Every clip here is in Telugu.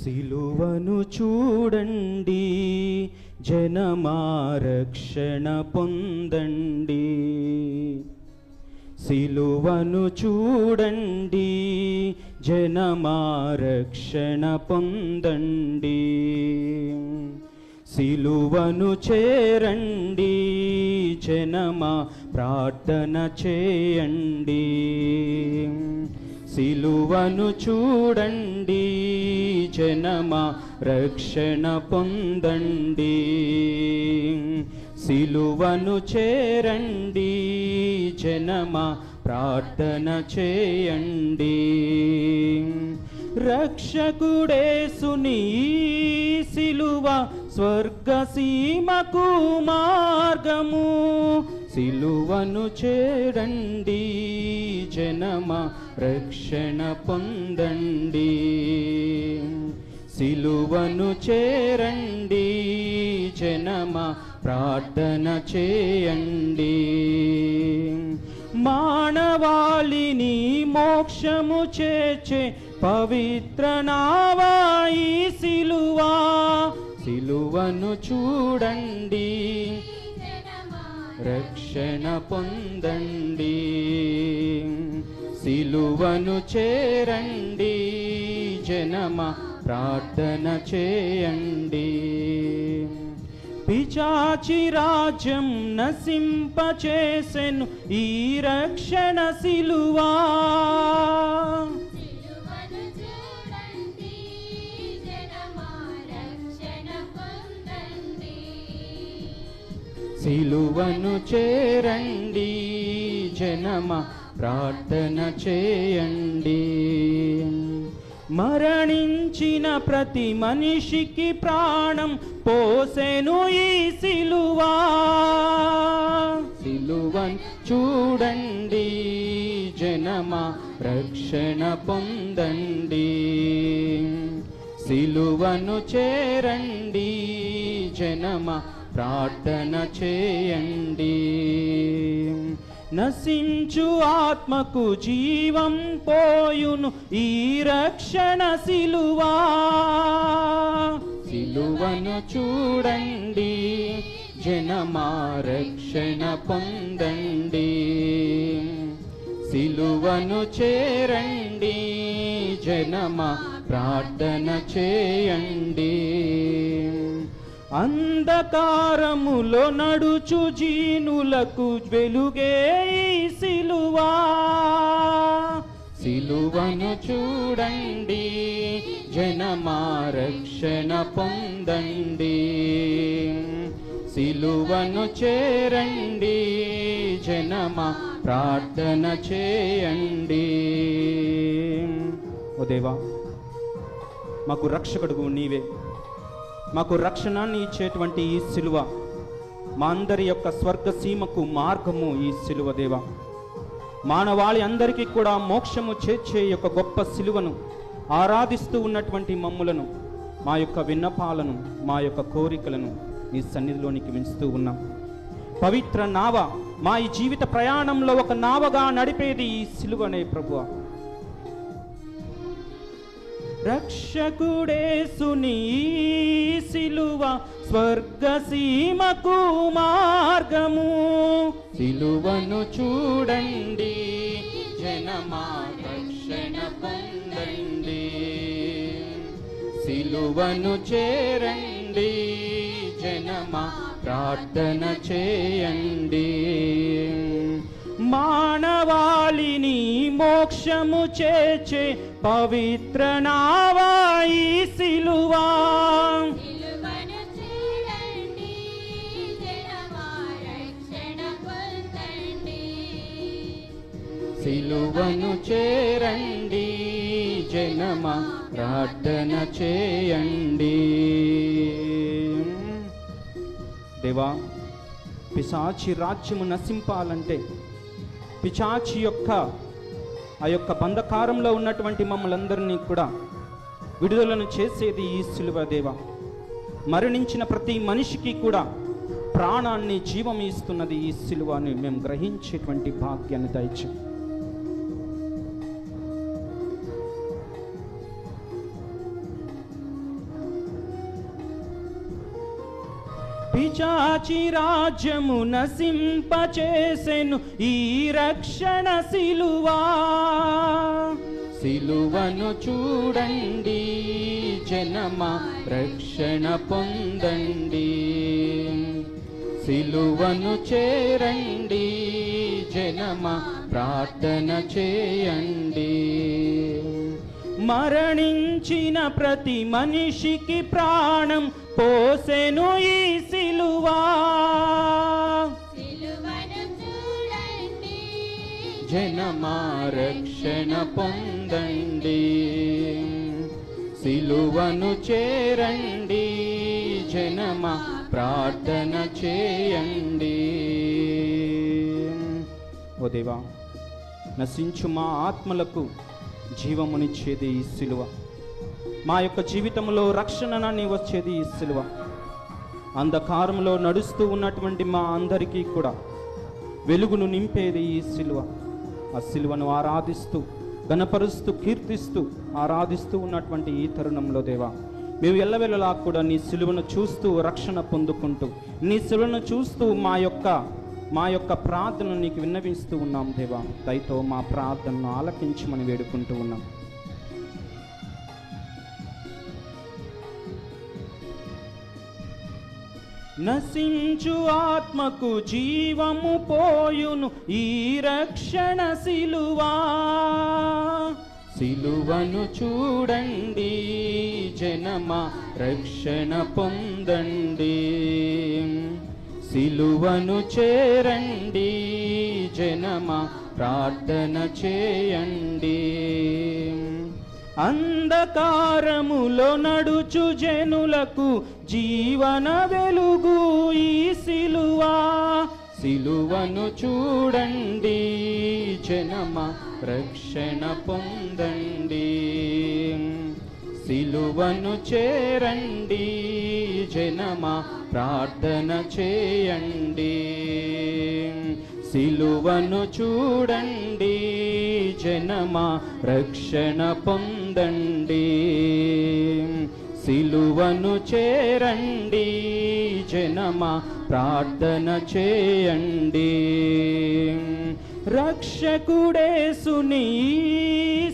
సిలువను చూడండి, జనమా రక్షణ పొందండి. సిలువను చూడండి, జనమా రక్షణ పొందండి. సిలువను చేరండి, జనమా ప్రార్థన చేయండి. సిలువను చూడండి, జనమా రక్షణ పొందండి. సిలువను చేరండి, జనమా ప్రార్థన చేయండి. రక్షకుడేసుని సిలువ స్వర్గసీమకు మార్గము. సిలువను చేరండి, జనమా రక్షణ పొందండి. సిలువను చేరండి, జనమా ప్రార్థన చేయండి. మానవాళిని మోక్షము చేర్చే పవిత్ర నావా ఈ సిలువా. సిలువను చూడండి, రక్షణ పొందండి. సిలువను చేరండి, జనమా ప్రార్థన చేయండి. పిశాచి రాజ్యం నశింపచేసెను ఈ రక్షణ సిలువా. సిలువను చేరండి, జనమా ప్రార్థన చేయండి. మరణించిన ప్రతి మనిషికి ప్రాణం పోసెను ఈ సిలువా. సిలువను చూడండి, జనమా రక్షణ పొందండి. సిలువను చేరండి, జనమా ప్రార్థన చేయండి. నశించు ఆత్మకు జీవం పోయును ఈ రక్షణ సిలువా. సిలువను చూడండి, జనమా రక్షణ పొందండి. సిలువను చేరండి, జనమా ప్రార్థన చేయండి. అంధకారములో నడుచు జీనులకు వెలుగే ఈ సిలువా. సిలువను చూడండి, జనమా రక్షణ పొందండి. సిలువను చేరండి, జనమా ప్రార్థన చేయండి. ఓ దేవా, మాకు రక్షకుడుగు నీవే. మాకు రక్షణాన్ని ఇచ్చేటువంటి ఈ సిలువ, మా అందరి యొక్క స్వర్గసీమకు మార్గము ఈ సిలువ దేవా. మానవాళి అందరికీ కూడా మోక్షము చేర్చే యొక్క గొప్ప సిలువను ఆరాధిస్తూ ఉన్నటువంటి మమ్ములను, మా యొక్క విన్నపాలను, మా యొక్క కోరికలను నీ సన్నిధిలోనికి వించుతూ ఉన్నాం. పవిత్ర నావ మా ఈ జీవిత ప్రయాణంలో ఒక నావగా నడిపేది ఈ సిలువనే ప్రభువా. రక్షకుడేసుని సిలువ స్వర్గసీమకు మార్గము. సిలువను చూడండి, జనమా రక్షణ పొందండి. సిలువను చేరండి, జనమా ప్రార్థన చేయండి. మానవాళిని మోక్షము చేర్చే పవిత్ర నావా ఈ సిలువా. సిలువను చేరండి, జనమా ప్రార్థన చేయండి. దేవా, పిశాచి రాజ్యము నశింపాలంటే, పిశాచి యొక్క ఆ యొక్క బంధకారంలో ఉన్నటువంటి మమ్మల్ందరినీ కూడా విడుదలను చేసేది ఈ సిలువ దేవా. మరణించిన ప్రతి మనిషికి కూడా ప్రాణాన్ని జీవం ఇస్తున్నది ఈ సిలువ అని మేము గ్రహించేటువంటి భాగ్యాన్ని దయచేయండి. పిశాచి రాజ్యము నశింపచేసెను ఈ రక్షణ సిలువా. సిలువను చూడండి జనమా, రక్షణ పొందండి. సిలువను చేరండి జనమా, ప్రార్థన చేయండి. మరణించిన ప్రతి మనిషికి ప్రాణం పోసెను ఈ సిలువా. జనమా రక్షణ పొందండి. సిలువను చేరండి జనమా, ప్రార్థన చేయండి. ఓ దేవా, నశించు మా ఆత్మలకు జీవమునిచ్చేది ఈ సిలువ. మా యొక్క జీవితంలో రక్షణని వచ్చేది ఈ సిలువ. అంధకారంలో నడుస్తూ ఉన్నటువంటి మా అందరికీ కూడా వెలుగును నింపేది ఈ సిలువ. ఆ సిలువను ఆరాధిస్తూ, ఘనపరుస్తూ, కీర్తిస్తూ, ఆరాధిస్తూ ఉన్నటువంటి ఈ తరుణంలో దేవా, మేము ఎల్లవెల్లలా కూడా నీ సిలువను చూస్తూ రక్షణ పొందుకుంటూ, నీ సిలువను చూస్తూ మా యొక్క ప్రార్థనను నీకు విన్నవిస్తూ ఉన్నాం దేవా. దయతో మా ప్రార్థనను ఆలకించమని వేడుకుంటూ ఉన్నాం. నశించు ఆత్మకు జీవము పోయును ఈ రక్షణ సిలువా. సిలువను చూడండి జనమా, రక్షణ పొందండి. సిలువను చేరండి జనమా, ప్రార్థన చేయండి. అంధకారములో నడుచు జనులకు జీవన వెలుగు ఈ సిలువా. సిలువను చూడండి జనమా, రక్షణ పొందండి. సిలువను చేరండి జనమా, ప్రార్థన చేయండి. సిలువను చూడండి జనమా, రక్షణ పొందండి. సిలువను చేరండి జనమా, ప్రార్థన చేయండి. రక్షకుడేసుని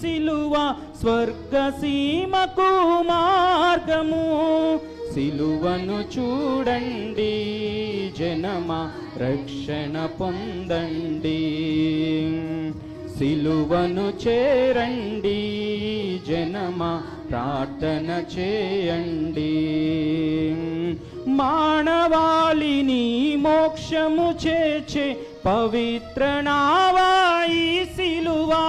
సిలువ స్వర్గసీమకు మార్గము. సిలువను చూడండి జనమా, రక్షణ పొందండి. సిలువను చేరండి జనమా, ప్రార్థన చేయండి. మానవాళిని మోక్షము చేర్చే పవిత్ర నావా ఈ సిలువా.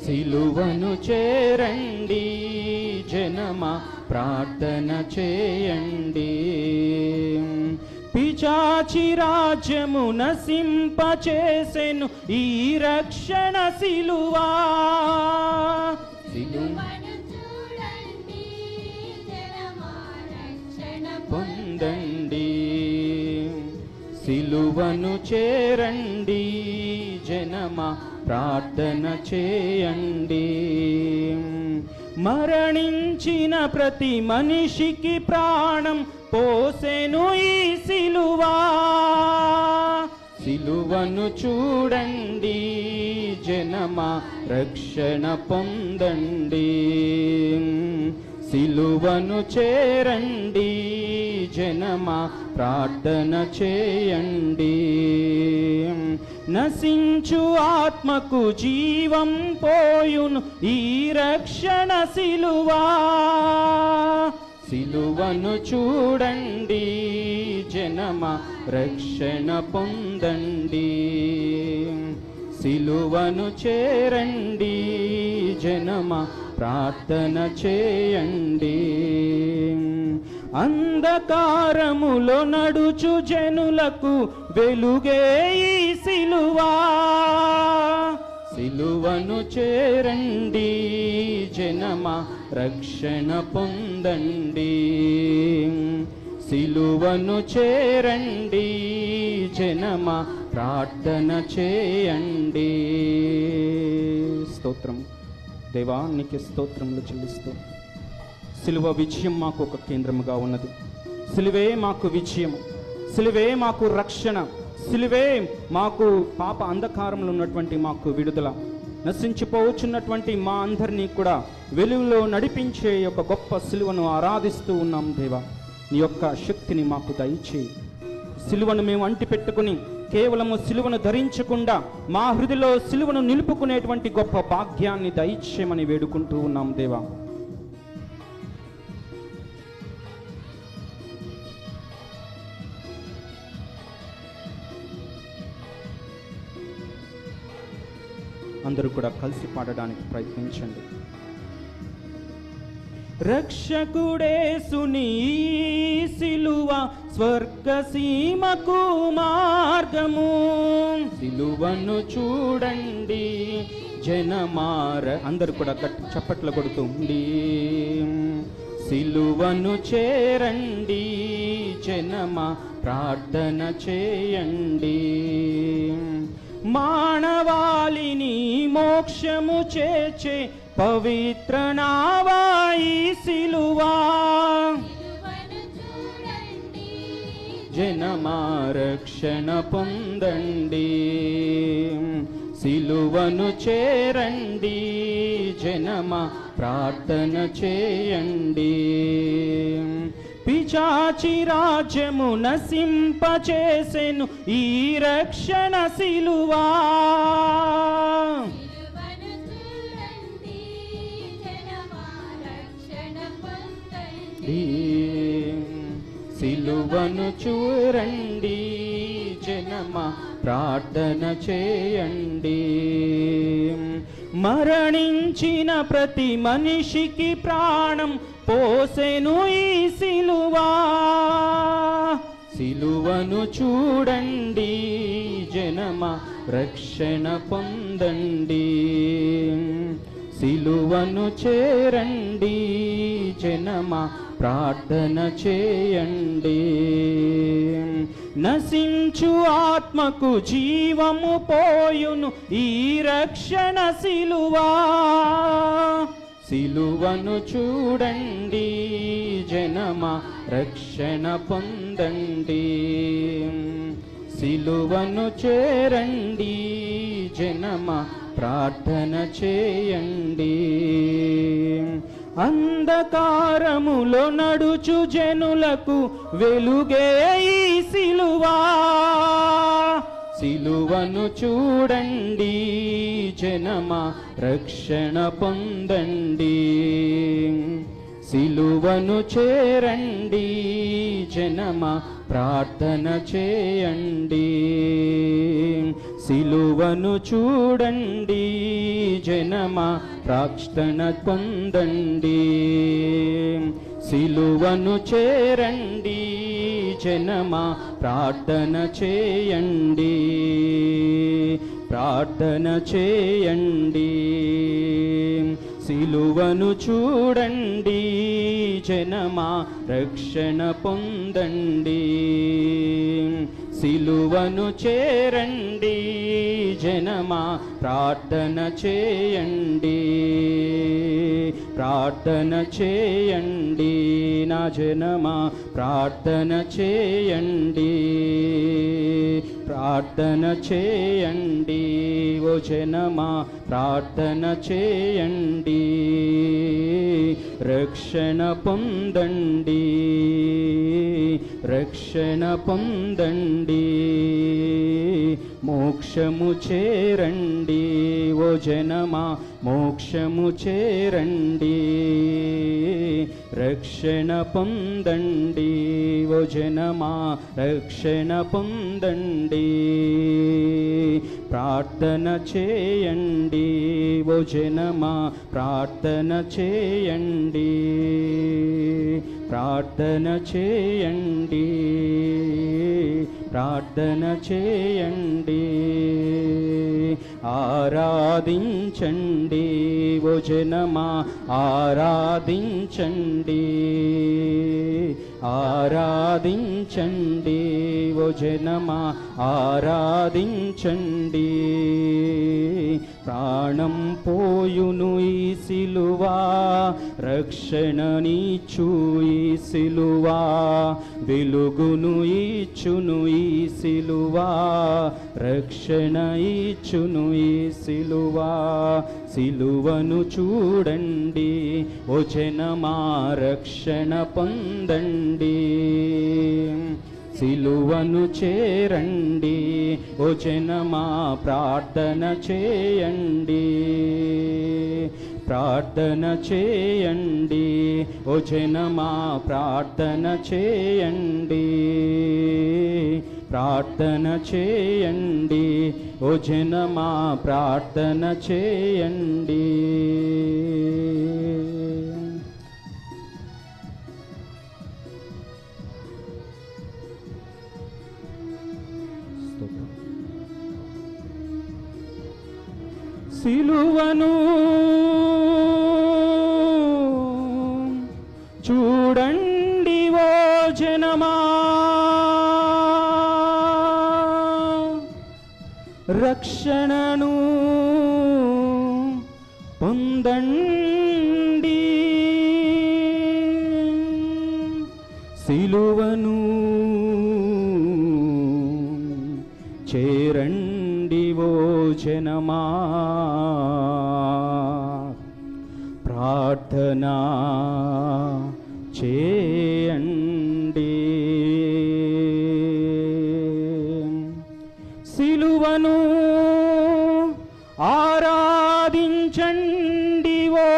సిలువను చేరండి జనమా, ప్రార్థన చేయండి. పిశాచి రాజ్యము నశింపచేసెను ఈ రక్షణ సిలువా. పొందండి. సిలువను చేరండి జనమా, ప్రార్థన చేయండి. మరణించిన ప్రతి మనిషికి ప్రాణం పోసెను ఈ సిలువా. సిలువను చూడండి జనమా, రక్షణ పొందండి. సిలువను చేరండి జనమా, ప్రార్థన చేయండి. నశించు ఆత్మకు జీవం పోయును ఈ రక్షణ సిలువా. సిలువను చూడండి జనమా, రక్షణ పొందండి. సిలువను చేరండి జనమా, ప్రార్థన చేయండి. అంధకారములో నడుచు జనులకు వెలుగే ఈ సిలువా. సిలువను చేరండి జనమా, రక్షణ పొందండి. సిలువను చేరండి జనమా ప్రార్థన చేయండి. స్తోత్రం దేవానికి స్తోత్రములు చెల్లిస్తూ, సిలువ విజయం మాకు ఒక కేంద్రముగా ఉన్నది. సిలువే మాకు విజయము, సిలువే మాకు రక్షణ, సిలువే మాకు పాప అంధకారంలో ఉన్నటువంటి మాకు విడుదల. నశించిపోవచ్చున్నటువంటి మా అందరినీ కూడా వెలుగులో నడిపించే యొక్క గొప్ప సిలువను ఆరాధిస్తూ ఉన్నాం దేవా. నీ యొక్క శక్తిని మాకు దయచేయి. సిలువను మేము అంటిపెట్టుకుని కేవలము సిలువను ధరించకుండా మా హృదయలో సిలువను నిలుపుకునేటువంటి గొప్ప భాగ్యాన్ని దయచేయమని వేడుకుంటూ ఉన్నాం దేవా. అందరూ కూడా కలిసి పాడడానికి ప్రయత్నించండి. రక్షకుడేసుని సిలువ స్వర్గ సీమకు మార్గము, సిలువను చూడండి జనమార. అందరూ కూడా గట్టి చప్పట్లు కొడుతుంది. సిలువను చేరండి జనమా ప్రార్థన చేయండి. మానవాళిని మోక్షము చేర్చే పవిత్ర నావాయి సిలువా, జనమా రక్షణ పొందండి. సిలువను చేరండి జనమా ప్రార్థన చేయండి. పిశాచి రాజ్యము నశింపచేసెను ఈ రక్షణ సిలువా, సిలువను చూరండి జనమా ప్రార్థన చేయండి. మరణించిన ప్రతి మనిషికి ప్రాణం పోసెను ఈ సిలువా, సిలువను చూడండి జనమా రక్షణ పొందండి. సిలువను చేరండి జనమా ప్రార్థన చేయండి. నశించు ఆత్మకు జీవము పోయును ఈ రక్షణ సిలువా, సిలువను చూడండి జనమా రక్షణ పొందండి. సిలువను చేరండి జనమా ప్రార్థన చేయండి. అంధకారములో నడుచు జనులకు వెలుగే ఈ సిలువా, సిలువను చూడండి జనమా రక్షణ పొందండి. సిలువను చేరండి జనమా ప్రార్థన చేయండి. సిలువను చూడండి జనమా ప్రార్థన పొందండి. సిలువను చేరండి జనమా ప్రార్థన చేయండి. ప్రార్థన చేయండి. సిలువను చూడండి జనమా రక్షణ పొందండి. సిలువను చేరండి జనమా ప్రార్థన చేయండి. ప్రార్థన చేయండి నా జనమా ప్రార్థన చేయండి. ప్రార్థన చేయండి ఓ జనమా ప్రార్థన చేయండి. రక్షణ పొందండి. రక్షణ పొందండి. మోక్షము చేరండి ఓ జనమా మోక్షము చేరండి. రక్షణ పొందండి ఓ జనమా రక్షణ పొందండి. ప్రార్థన చేయండి ఓ జనమా ప్రార్థన చేయండి. ప్రార్థన చేయండి. ప్రార్థన చేయండి. ఆరాధించండి ఓ జనమా ఆరాధించండి. ఆరాధించండి ఆరాధించండి ఓ జనమా ఆరాధించండి. ప్రాణం పోయును ఈ సిలువా, రక్షణనిచ్చు ఈ సిలువా, వెలుగును ఇచ్చును ఈ సిలువా, రక్షణ ఇచ్చును ఈ సిలువా. సిలువను చూడండి ఓ జనమా రక్షణ పొందండి. సిలువను చేరండి ఓ జనమా ప్రార్థన చేయండి. ప్రార్థన చేయండి ఓ జనమా ప్రార్థన చేయండి. ప్రార్థన చేయండి ఓ జనమా ప్రార్థన చేయండి. సిలువను చూడండి ఓ జనమా, రక్షణను పొందండి. సిలువను చేరండి ఓ జనమా, ప్రార్థన చేయండి. సిలువను ఆరాధించండి ఓ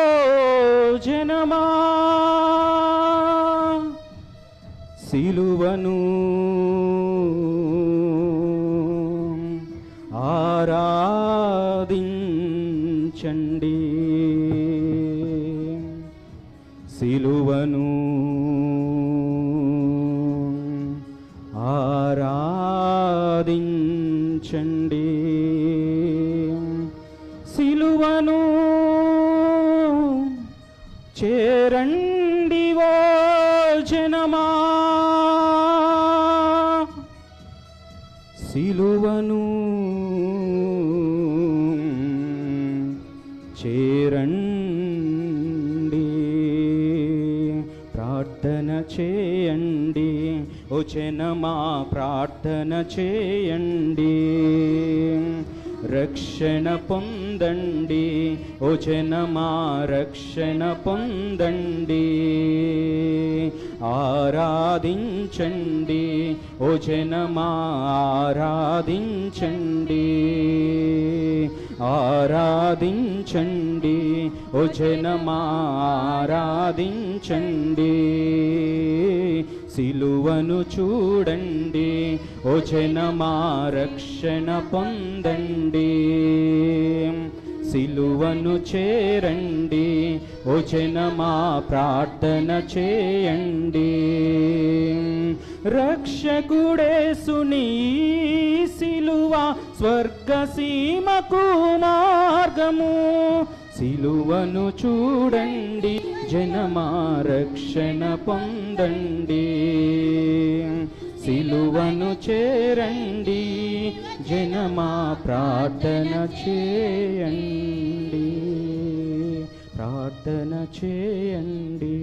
జనమా, సిలువను ఆరాధించండి. సిలువను ఆరాధించండి. సిలువను చేరండి ఓ జనమా, సిలువను చేరండి. ప్రార్థన చేయండి ఓ జనమా ప్రార్థన చేయండి. రక్షణ పొందండి ఓ జనమా రక్షణ పొందండి. ఆరాధించండి ఓ జనమా ఆరాధించండి. ఆరాధించండి ఓ జనమా ఆరాధించండి. సిలువను చూడండి ఓ జనమా రక్షణ పొందండి. సిలువను చేరండి ఓ జనమా ప్రార్థన చేయండి. రక్షకుడేసుని సిలువ స్వర్గసీమకు మార్గము. సిలువను చూడండి జనమా రక్షణ పొందండి. సిలువను చేరండి జనమా ప్రార్థన చేయండి. ప్రార్థన చేయండి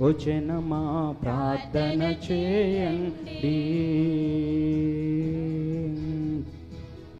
ఓ జనమా ప్రార్థన చేయండి.